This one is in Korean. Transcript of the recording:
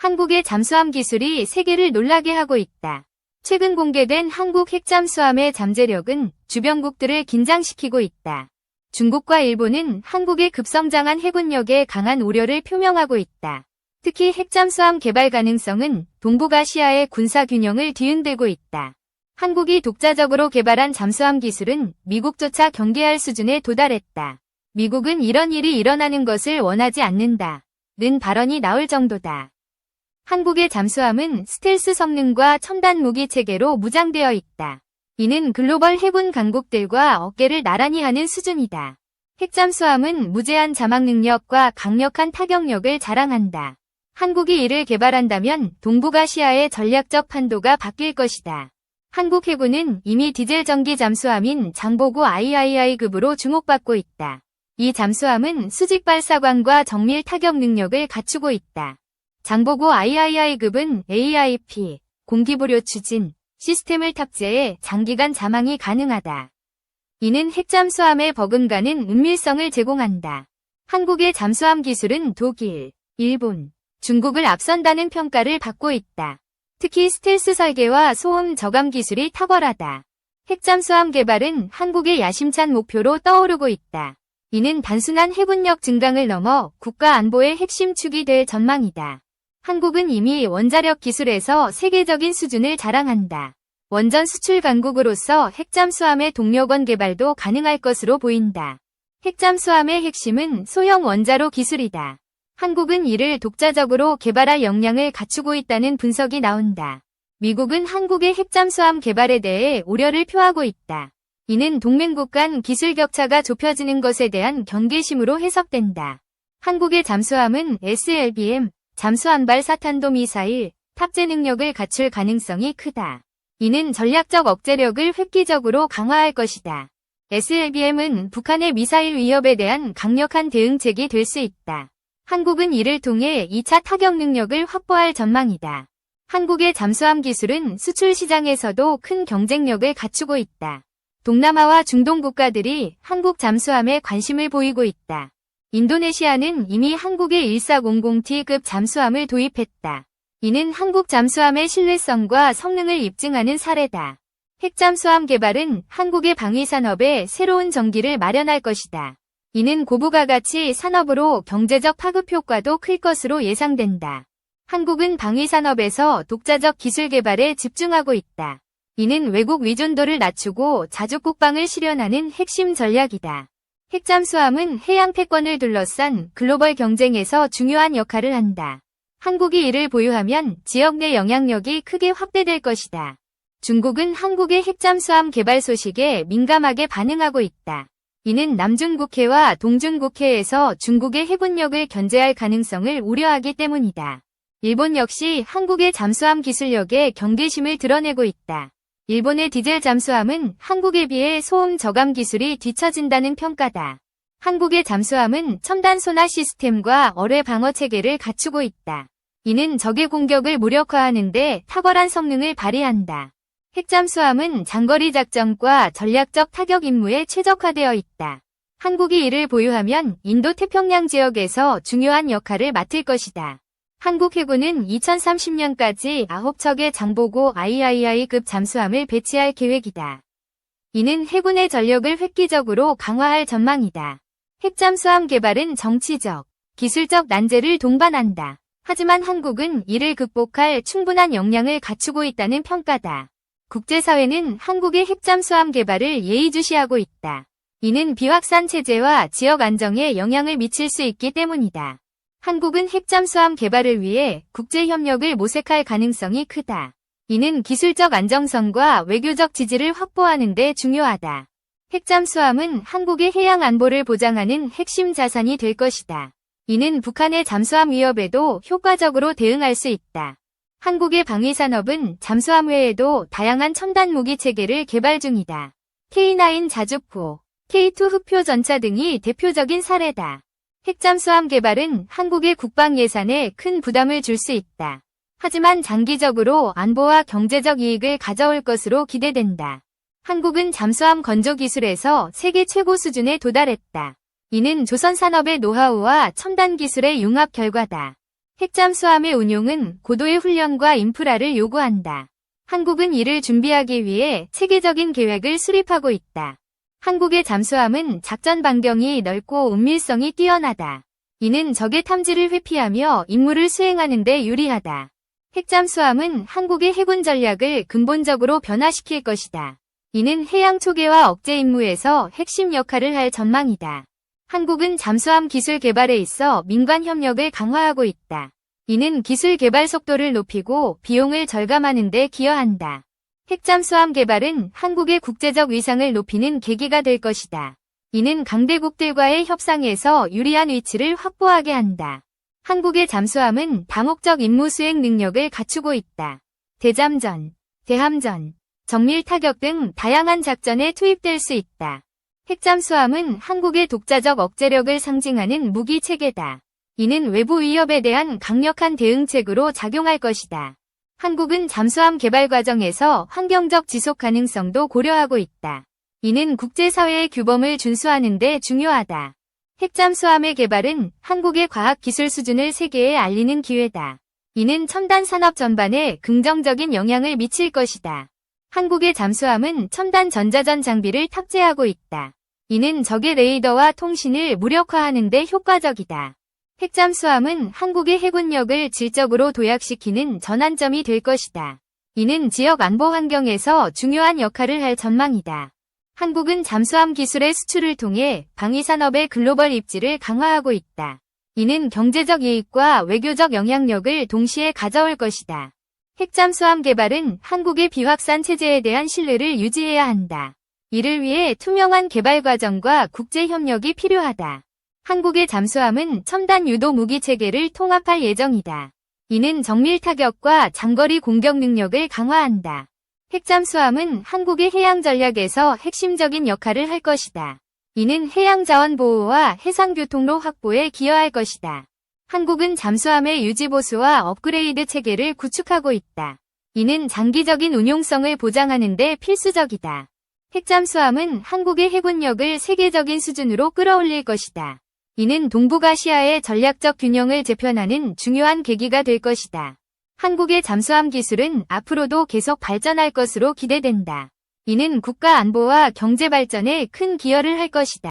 한국의 잠수함 기술이 세계를 놀라게 하고 있다. 최근 공개된 한국 핵잠수함의 잠재력은 주변국들을 긴장시키고 있다. 중국과 일본은 한국의 급성장한 해군력에 강한 우려를 표명하고 있다. 특히 핵잠수함 개발 가능성은 동북아시아의 군사균형을 뒤흔들고 있다. 한국이 독자적으로 개발한 잠수함 기술은 미국조차 경계할 수준에 도달했다. 미국은 이런 일이 일어나는 것을 원하지 않는다. 는 발언이 나올 정도다. 한국의 잠수함은 스텔스 성능과 첨단 무기 체계로 무장되어 있다. 이는 글로벌 해군 강국들과 어깨를 나란히 하는 수준이다. 핵잠수함은 무제한 자막 능력과 강력한 타격력을 자랑한다. 한국이 이를 개발한다면 동북아시아의 전략적 판도가 바뀔 것이다. 한국 해군은 이미 디젤 전기 잠수함인 장보고 III급으로 주목받고 있다. 이 잠수함은 수직 발사관과 정밀 타격 능력을 갖추고 있다. 장보고 III급은 AIP, 공기보료 추진, 시스템을 탑재해 장기간 잠항이 가능하다. 이는 핵잠수함에 버금가는 은밀성을 제공한다. 한국의 잠수함 기술은 독일, 일본, 중국을 앞선다는 평가를 받고 있다. 특히 스텔스 설계와 소음 저감 기술이 탁월하다. 핵잠수함 개발은 한국의 야심찬 목표로 떠오르고 있다. 이는 단순한 해군력 증강을 넘어 국가 안보의 핵심 축이 될 전망이다. 한국은 이미 원자력 기술에서 세계적인 수준을 자랑한다. 원전 수출 강국으로서 핵잠수함의 동력원 개발도 가능할 것으로 보인다. 핵잠수함의 핵심은 소형 원자로 기술이다. 한국은 이를 독자적으로 개발할 역량을 갖추고 있다는 분석이 나온다. 미국은 한국의 핵잠수함 개발에 대해 우려를 표하고 있다. 이는 동맹국 간 기술 격차가 좁혀지는 것에 대한 경계심으로 해석된다. 한국의 잠수함은 SLBM, 잠수함발 사탄도 미사일, 탑재 능력을 갖출 가능성이 크다. 이는 전략적 억제력을 획기적으로 강화할 것이다. SLBM은 북한의 미사일 위협에 대한 강력한 대응책이 될 수 있다. 한국은 이를 통해 2차 타격 능력을 확보할 전망이다. 한국의 잠수함 기술은 수출 시장에서도 큰 경쟁력을 갖추고 있다. 동남아와 중동 국가들이 한국 잠수함에 관심을 보이고 있다. 인도네시아는 이미 한국의 1400T급 잠수함을 도입했다. 이는 한국 잠수함의 신뢰성과 성능을 입증하는 사례다. 핵잠수함 개발은 한국의 방위산업에 새로운 전기를 마련할 것이다. 이는 고부가가치 산업으로 경제적 파급 효과도 클 것으로 예상된다. 한국은 방위산업에서 독자적 기술 개발에 집중하고 있다. 이는 외국 의존도를 낮추고 자국 국방을 실현하는 핵심 전략이다. 핵잠수함은 해양 패권을 둘러싼 글로벌 경쟁에서 중요한 역할을 한다. 한국이 이를 보유하면 지역 내 영향력이 크게 확대될 것이다. 중국은 한국의 핵잠수함 개발 소식에 민감하게 반응하고 있다. 이는 남중국해와 동중국해에서 중국의 해군력을 견제할 가능성을 우려하기 때문이다. 일본 역시 한국의 잠수함 기술력에 경계심을 드러내고 있다. 일본의 디젤 잠수함은 한국에 비해 소음 저감 기술이 뒤처진다는 평가다. 한국의 잠수함은 첨단 소나 시스템과 어뢰 방어 체계를 갖추고 있다. 이는 적의 공격을 무력화하는 데 탁월한 성능을 발휘한다. 핵잠수함은 장거리 작전과 전략적 타격 임무에 최적화되어 있다. 한국이 이를 보유하면 인도태평양 지역에서 중요한 역할을 맡을 것이다. 한국 해군은 2030년까지 9척의 장보고 III급 잠수함을 배치할 계획이다. 이는 해군의 전력을 획기적으로 강화할 전망이다. 핵잠수함 개발은 정치적, 기술적 난제를 동반한다. 하지만 한국은 이를 극복할 충분한 역량을 갖추고 있다는 평가다. 국제사회는 한국의 핵잠수함 개발을 예의주시하고 있다. 이는 비확산 체제와 지역 안정에 영향을 미칠 수 있기 때문이다. 한국은 핵잠수함 개발을 위해 국제협력을 모색할 가능성이 크다. 이는 기술적 안정성과 외교적 지지를 확보하는 데 중요하다. 핵잠수함은 한국의 해양 안보를 보장하는 핵심 자산이 될 것이다. 이는 북한의 잠수함 위협에도 효과적으로 대응할 수 있다. 한국의 방위산업은 잠수함 외에도 다양한 첨단 무기 체계를 개발 중이다. K9 자주포, K2 흑표 전차 등이 대표적인 사례다. 핵잠수함 개발은 한국의 국방 예산에 큰 부담을 줄 수 있다. 하지만 장기적으로 안보와 경제적 이익을 가져올 것으로 기대된다. 한국은 잠수함 건조 기술에서 세계 최고 수준에 도달했다. 이는 조선 산업의 노하우와 첨단 기술의 융합 결과다. 핵잠수함의 운용은 고도의 훈련과 인프라를 요구한다. 한국은 이를 준비하기 위해 체계적인 계획을 수립하고 있다. 한국의 잠수함은 작전 반경이 넓고 은밀성이 뛰어나다. 이는 적의 탐지를 회피하며 임무를 수행하는 데 유리하다. 핵잠수함은 한국의 해군 전략을 근본적으로 변화시킬 것이다. 이는 해양 초계와 억제 임무에서 핵심 역할을 할 전망이다. 한국은 잠수함 기술 개발에 있어 민관 협력을 강화하고 있다. 이는 기술 개발 속도를 높이고 비용을 절감하는 데 기여한다. 핵잠수함 개발은 한국의 국제적 위상을 높이는 계기가 될 것이다. 이는 강대국들과의 협상에서 유리한 위치를 확보하게 한다. 한국의 잠수함은 다목적 임무 수행 능력을 갖추고 있다. 대잠전, 대함전, 정밀 타격 등 다양한 작전에 투입될 수 있다. 핵잠수함은 한국의 독자적 억제력을 상징하는 무기 체계다. 이는 외부 위협에 대한 강력한 대응책으로 작용할 것이다. 한국은 잠수함 개발 과정에서 환경적 지속 가능성도 고려하고 있다. 이는 국제사회의 규범을 준수하는 데 중요하다. 핵잠수함의 개발은 한국의 과학기술 수준을 세계에 알리는 기회다. 이는 첨단 산업 전반에 긍정적인 영향을 미칠 것이다. 한국의 잠수함은 첨단 전자전 장비를 탑재하고 있다. 이는 적의 레이더와 통신을 무력화하는 데 효과적이다. 핵잠수함은 한국의 해군력을 질적으로 도약시키는 전환점이 될 것이다. 이는 지역 안보 환경에서 중요한 역할을 할 전망이다. 한국은 잠수함 기술의 수출을 통해 방위산업의 글로벌 입지를 강화하고 있다. 이는 경제적 이익과 외교적 영향력을 동시에 가져올 것이다. 핵잠수함 개발은 한국의 비확산 체제에 대한 신뢰를 유지해야 한다. 이를 위해 투명한 개발 과정과 국제 협력이 필요하다. 한국의 잠수함은 첨단 유도 무기 체계를 통합할 예정이다. 이는 정밀 타격과 장거리 공격 능력을 강화한다. 핵잠수함은 한국의 해양 전략에서 핵심적인 역할을 할 것이다. 이는 해양 자원 보호와 해상 교통로 확보에 기여할 것이다. 한국은 잠수함의 유지 보수와 업그레이드 체계를 구축하고 있다. 이는 장기적인 운용성을 보장하는 데 필수적이다. 핵잠수함은 한국의 해군력을 세계적인 수준으로 끌어올릴 것이다. 이는 동북아시아의 전략적 균형을 재편하는 중요한 계기가 될 것이다. 한국의 잠수함 기술은 앞으로도 계속 발전할 것으로 기대된다. 이는 국가 안보와 경제 발전에 큰 기여를 할 것이다.